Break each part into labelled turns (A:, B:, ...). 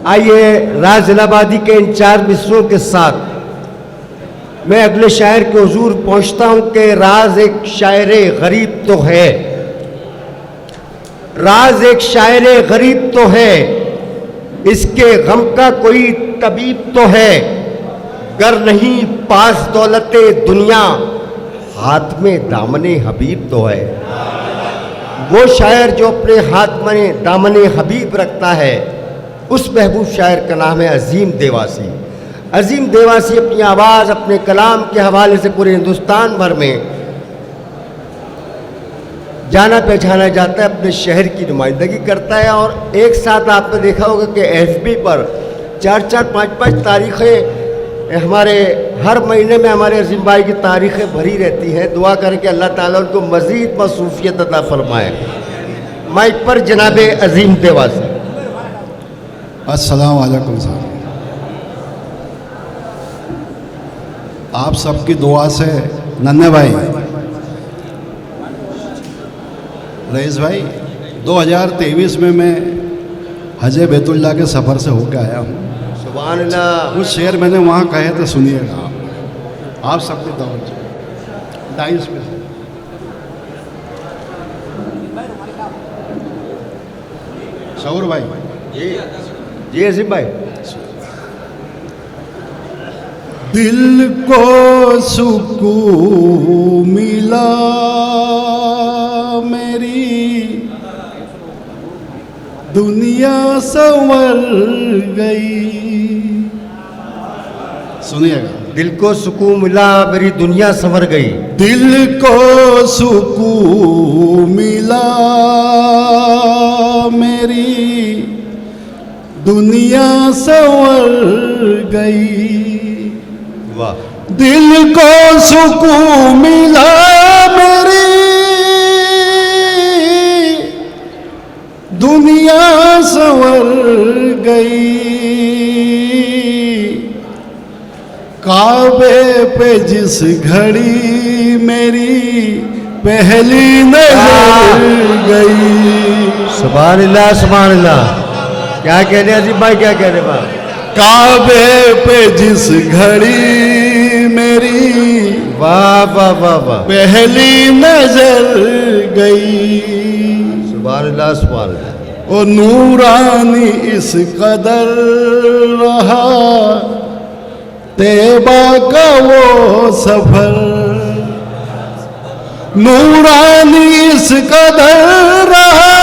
A: आइए राज इलाहाबादी के इन 4 मिसरों के साथ मैं अगले शायर के हुजूर पहुंचता हूं कि राज एक शायर गरीब तो है, राज एक शायर गरीब तो है, इसके गम का कोई तबीब तो है, गर नहीं पास दौलते दुनिया हाथ में दामने हबीब तो है। वो शायर जो अपने हाथ में दामने हबीब रखता है, उस महबूब शायर का नाम है अजीम देवासी। अजीम देवासी अपनी आवाज़, अपने कलाम के हवाले से पूरे हिंदुस्तान भर में जाना पहचाना जाता है, अपने शहर की नुमाइंदगी करता है। और एक साथ आपने देखा होगा कि FB पर 4-4, 5-5 तारीखें हमारे हर महीने में हमारे अजीम भाई की तारीखें भरी रहती हैं। दुआ करके अल्लाह ताला उनको मज़ीद मसरूफियत अता फरमाए। माइक पर जनाबे अजीम देवासी।
B: अस्सलाम वालेकुम साहब, आप सबकी दुआ से नन्हे भाई, रईस भाई, 2023 में मैं हज बैतुल्लाह के सफ़र से होकर आया हूँ।
A: सुभान अल्लाह।
B: कुछ शेर मैंने वहाँ कहे तो सुनिएगा आप सबकी तवज्जो। 22 में शऊर भाई
A: जी अजीम भाई।
B: दिल को सुकून मिला मेरी दुनिया संवर गई। सुनिएगा,
A: दिल को सुकून मिला मेरी दुनिया संवर गई।
B: दिल को सुकून मिला मेरी दुनिया संवर गई।
A: वाह।
B: दिल को सुकून मिला मेरी दुनिया संवर गई। काबे पे जिस घड़ी मेरी पहली नजर गई।
A: सुभान अल्लाह, सुभान अल्लाह। क्या कह रहे अजीम भाई, क्या कह रहे भाई?
B: काबे पे जिस घड़ी मेरी
A: वाह वाह वाह वाह,
B: पहली नजर गई।
A: सुभान अल्लाह, सुभान अल्लाह।
B: ओ नूरानी इस कदर रहा तैबा का वो सफर। नूरानी इस कदर रहा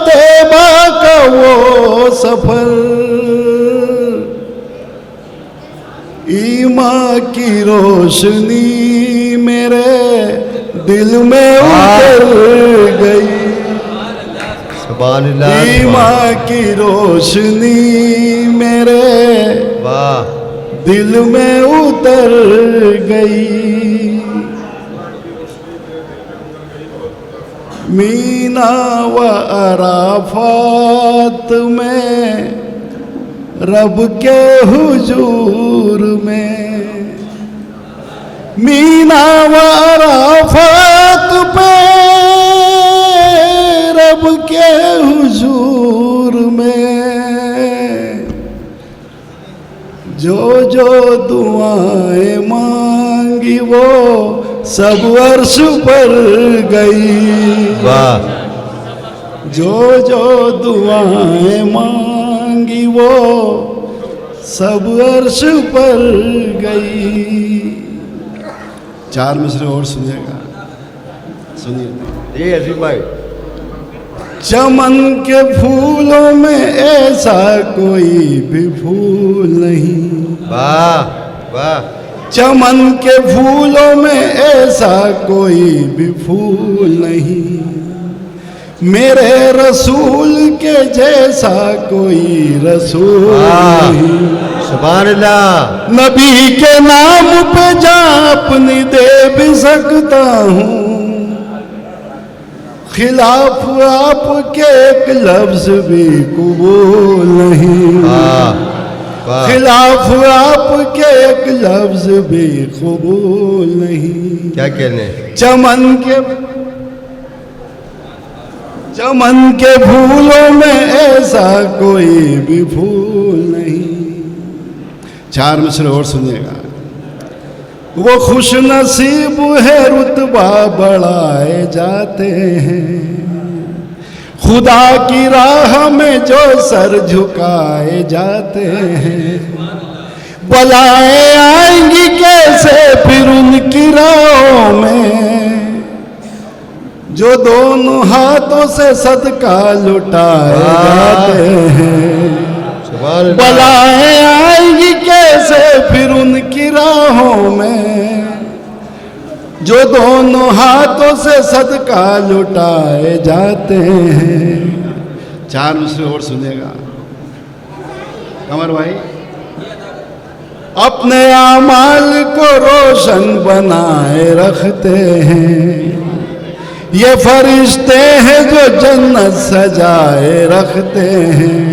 B: तैबा का वो सफर। ईमान की रोशनी मेरे दिल में उतर गई।
A: सुभान अल्लाह।
B: ईमान की रोशनी मेरे
A: वाह,
B: दिल में उतर गई। मीना व अराफात में रब के हुजूर में। मीना व अराफात पे रब के हुजूर में जो जो दुआएं मांगी वो सब अर्श पर गई।
A: वाह।
B: जो जो दुआएं मांगी वो सब अर्श पर गई। 4 मिसरे और सुनिएगा, सुनिए।
A: जी अजीम भाई।
B: चमन के फूलों में ऐसा कोई भी फूल नहीं।
A: वाह वाह।
B: चमन के फूलों में ऐसा कोई भी फूल नहीं। मेरे रसूल के जैसा कोई रसूल नहीं।
A: सुभान अल्लाह।
B: नबी के नाम पे जान अपनी दे भी सकता हूँ। खिलाफ आपके एक लफ्ज भी कबूल नहीं। खिलाफ आपके एक लफ्ज भी कबूल नहीं।
A: क्या कहने?
B: चमन के फूलों में ऐसा कोई भी फूल नहीं। 4 मिसरे और सुनिएगा। वो खुश नसीब है रुतबा बढ़ाए जाते हैं, खुदा की राह में जो सर झुकाए जाते हैं। बलाएं आएंगी कैसे फिर उनकी राहों में, जो दोनों हाथों से सदका लुटाए जाते हैं। बलाएं आएंगी कैसे फिर उनकी राहों में, जो दोनों हाथों से सदका लुटाए जाते हैं। 4 मिसरे और सुनिएगा कमर भाई। अपने आमाल को रोशन बनाए रखते हैं, ये फरिश्ते हैं जो जन्नत सजाए रखते हैं।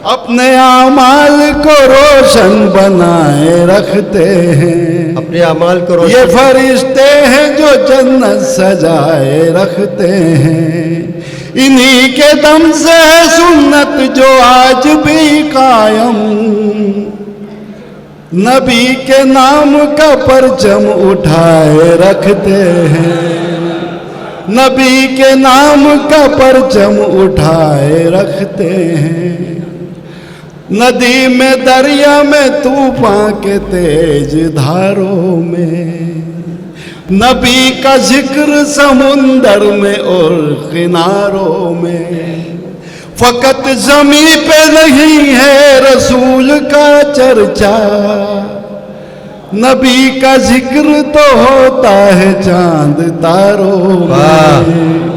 B: अपने आमाल को रोशन बनाए रखते हैं,
A: अपने अमाल को रोशन,
B: ये फरिश्ते हैं जो जन्नत सजाए रखते हैं। इन्हीं के दम से है सुन्नत जो आज भी कायम, नबी के नाम का परचम उठाए रखते हैं। नबी के नाम का परचम उठाए रखते हैं। नदी में दरिया में तूफान के तेज धारों में, नबी का जिक्र समुंदर में और किनारों में। फकत ज़मीं पे नहीं है रसूल का चर्चा, नबी का जिक्र तो होता है चांद तारों में।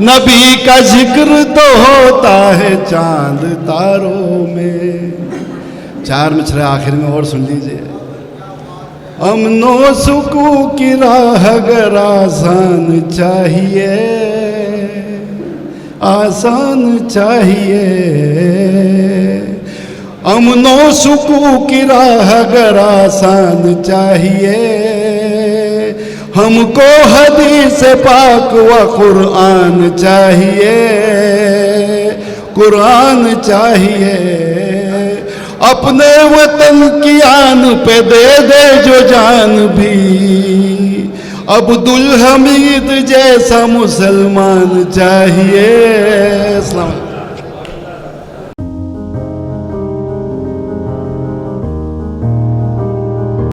B: नबी का जिक्र तो होता है चांद तारों में। 4 मिसरे आखिर में और सुन लीजिए। अमनो सुकून की राह अगर आसान चाहिए, आसान चाहिए। अमनो सुकून की राह अगर आसान चाहिए, हमको हदीस पाक व कुरान चाहिए, कुरान चाहिए। अपने वतन की आन पे दे दे जो जान भी, अब्दुल हमीद जैसा मुसलमान चाहिए। अस्सलाम।